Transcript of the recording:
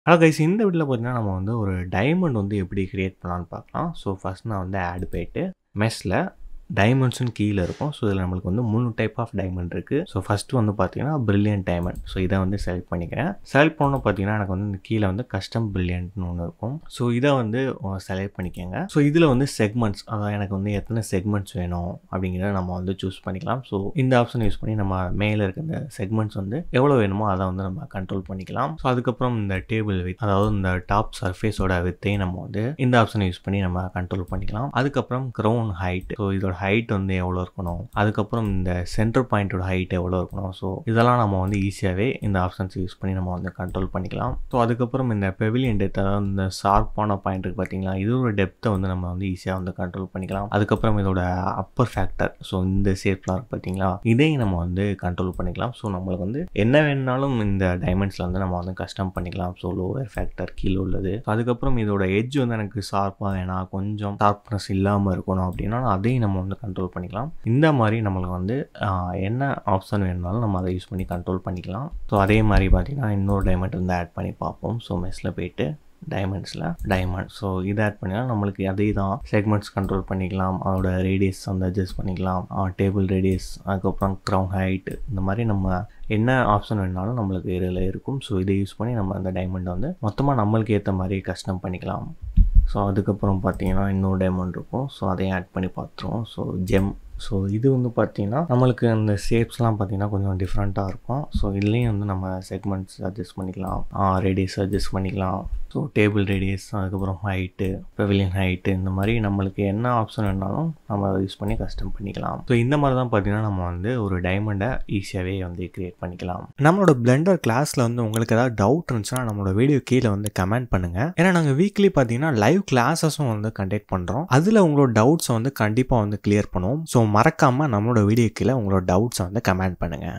Hello guys, இந்த வீடியோல பார்த்தீங்கன்னா, நம்ம வந்து ஒரு டைமண்ட் வந்து எப்படி கிரியேட் பண்ணலான்னு பார்க்கலாம். ஸோ ஃபர்ஸ்ட் நான் வந்து ஆட் போயிட்டு மெஷ்ல டைமண்ட்ஸ்னு கீழே இருக்கும். ஸோ இதில் நம்மளுக்கு வந்து 3 டைப் ஆஃப் டைமண்ட் இருக்குது. ஸோ ஃபஸ்ட்டு வந்து பார்த்தீங்கன்னா பிரில்லியன்ட் டைமண்ட். ஸோ இதை வந்து செலக்ட் பண்ணிக்கிறேன். செலக்ட் பண்ணணும் பார்த்தீங்கன்னா எனக்கு வந்து இந்த கீழே வந்து கஸ்டம் பிரில்லியன்ட்னு ஒன்று இருக்கும். ஸோ இதை வந்து செலக்ட் பண்ணிக்கோங்க. ஸோ இதில் வந்து செக்மெண்ட்ஸ், அதாவது எனக்கு வந்து எத்தனை செக்மெண்ட்ஸ் வேணும் அப்படிங்கிறத நம்ம வந்து சூஸ் பண்ணிக்கலாம். ஸோ இந்த ஆப்ஷன் யூஸ் பண்ணி நம்ம மேலே இருக்க இந்த செக்மெண்ட்ஸ் வந்து எவ்வளோ வேணுமோ அதை வந்து நம்ம கண்ட்ரோல் பண்ணிக்கலாம். ஸோ அதுக்கப்புறம் இந்த டேபிள் வித், அதாவது இந்த டாப் சர்ஃபேஸோட வித்தையும் நம்ம வந்து இந்த ஆப்ஷனை யூஸ் பண்ணி நம்ம கண்ட்ரோல் பண்ணிக்கலாம். அதுக்கப்புறம் க்ரௌன் ஹைட், ஸோ இதோட ஹைட் வந்து எவ்வளோ இருக்கணும், அதுக்கப்புறம் இந்த சென்டர் பாயிண்டோட ஹைட் எவ்வளோ இருக்கணும். ஸோ இதெல்லாம் நம்ம வந்து ஈஸியாகவே இந்த ஆப்ஷன்ஸ் யூஸ் பண்ணி நம்ம வந்து கண்ட்ரோல் பண்ணிக்கலாம். ஸோ அதுக்கப்புறம் இந்த பெவிலியன் டெப்த், அதாவது இந்த ஷார்ப்பான பாயிண்ட் இருக்குது பார்த்தீங்களா, இதோட டெப்த்தை வந்து நம்ம வந்து ஈஸியாக வந்து கண்ட்ரோல் பண்ணிக்கலாம். அதுக்கப்புறம் இதோட அப்பர் ஃபேக்டர், ஸோ இந்த ஷேப்லாம் இருக்குது பார்த்தீங்களா, இதையும் நம்ம வந்து கண்ட்ரோல் பண்ணிக்கலாம். ஸோ நம்மளுக்கு வந்து என்ன வேணுனாலும் இந்த டைமண்ட்ஸில் வந்து நம்ம வந்து கஸ்டம் பண்ணிக்கலாம். ஸோ லோவர் ஃபேக்டர் கீழே உள்ளது. அதுக்கப்புறம் இதோட எட்ஜ் வந்து எனக்கு ஷார்ப்பாக வேணாம், கொஞ்சம் ஷார்ப்னஸ் இல்லாமல் இருக்கணும் அப்படின்னா அதையும் நம்ம வந்து கண்ட்ரோல் பண்ணிக்கலாம். இந்த மாதிரி நம்மளுக்கு வந்து என்ன ஆப்ஷன் வேணுனாலும் நம்ம அதை யூஸ் பண்ணி கண்ட்ரோல் பண்ணிக்கலாம். ஸோ அதே மாதிரி பார்த்தீங்கன்னா இன்னொரு டைமண்ட் வந்து ஆட் பண்ணி பார்ப்போம். ஸோ மெஷ்ல போயிட்டு டைமண்ட்ஸில் டைமண்ட், ஸோ இதை ஆட் பண்ணினா நம்மளுக்கு அதே தான் செக்மெண்ட்ஸ் கண்ட்ரோல் பண்ணிக்கலாம். அதோட ரேடியஸ் வந்து அட்ஜஸ்ட் பண்ணிக்கலாம், டேபிள் ரேடியஸ், அதுக்கப்புறம் க்ரௌன் ஹைட், இந்த மாதிரி நம்ம என்ன ஆப்ஷன் வேணாலும் நம்மளுக்கு இதில் இருக்கும். ஸோ இதை யூஸ் பண்ணி நம்ம அந்த டைமண்ட் வந்து மொத்தமாக நம்மளுக்கு ஏற்ற மாதிரி கஸ்டம் பண்ணிக்கலாம். ஸோ அதுக்கப்புறம் பார்த்தீங்கன்னா இன்னொரு டைமண்ட் இருக்கும். ஸோ அதையும் ஆட் பண்ணி பார்த்துருவோம். ஸோ ஜெம், ஸோ இது வந்து பார்த்தீங்கன்னா நம்மளுக்கு அந்த ஷேப்ஸ்லாம் பார்த்தீங்கன்னா கொஞ்சம் டிஃப்ரெண்ட்டாக இருக்கும். ஸோ இதுலேயும் வந்து நம்ம செக்மெண்ட்ஸ் அட்ஜஸ்ட் பண்ணிக்கலாம், ரேடியஸ் அட்ஜஸ்ட் பண்ணிக்கலாம். ஸோ டேபிள் ரேடியஸ், அதுக்கப்புறம் ஹைட்டு, பெவிலியன் ஹைட்டு, இந்த மாதிரி நம்மளுக்கு என்ன ஆப்ஷன் வேணாலும் நம்ம அதை யூஸ் பண்ணி கஸ்டம் பண்ணிக்கலாம். ஸோ இந்த மாதிரி தான் பார்த்தீங்கன்னா நம்ம வந்து ஒரு டைமண்டை ஈஸியாகவே வந்து கிரியேட் பண்ணிக்கலாம். நம்மளோட பிளெண்டர் கிளாஸில் வந்து உங்களுக்கு ஏதாவது டவுட் இருந்துச்சுன்னா நம்மளோட வீடியோ கீழே வந்து கமெண்ட் பண்ணுங்கள். ஏன்னா நாங்கள் வீக்லி பார்த்தீங்கன்னா லைவ் கிளாஸஸும் வந்து கண்டக்ட் பண்ணுறோம். அதில் உங்களோட டவுட்ஸை வந்து கண்டிப்பாக வந்து கிளியர் பண்ணுவோம். ஸோ மறக்காமல் நம்மளோட வீடியோ கீழே உங்களோட டவுட்ஸை வந்து கமெண்ட் பண்ணுங்கள்.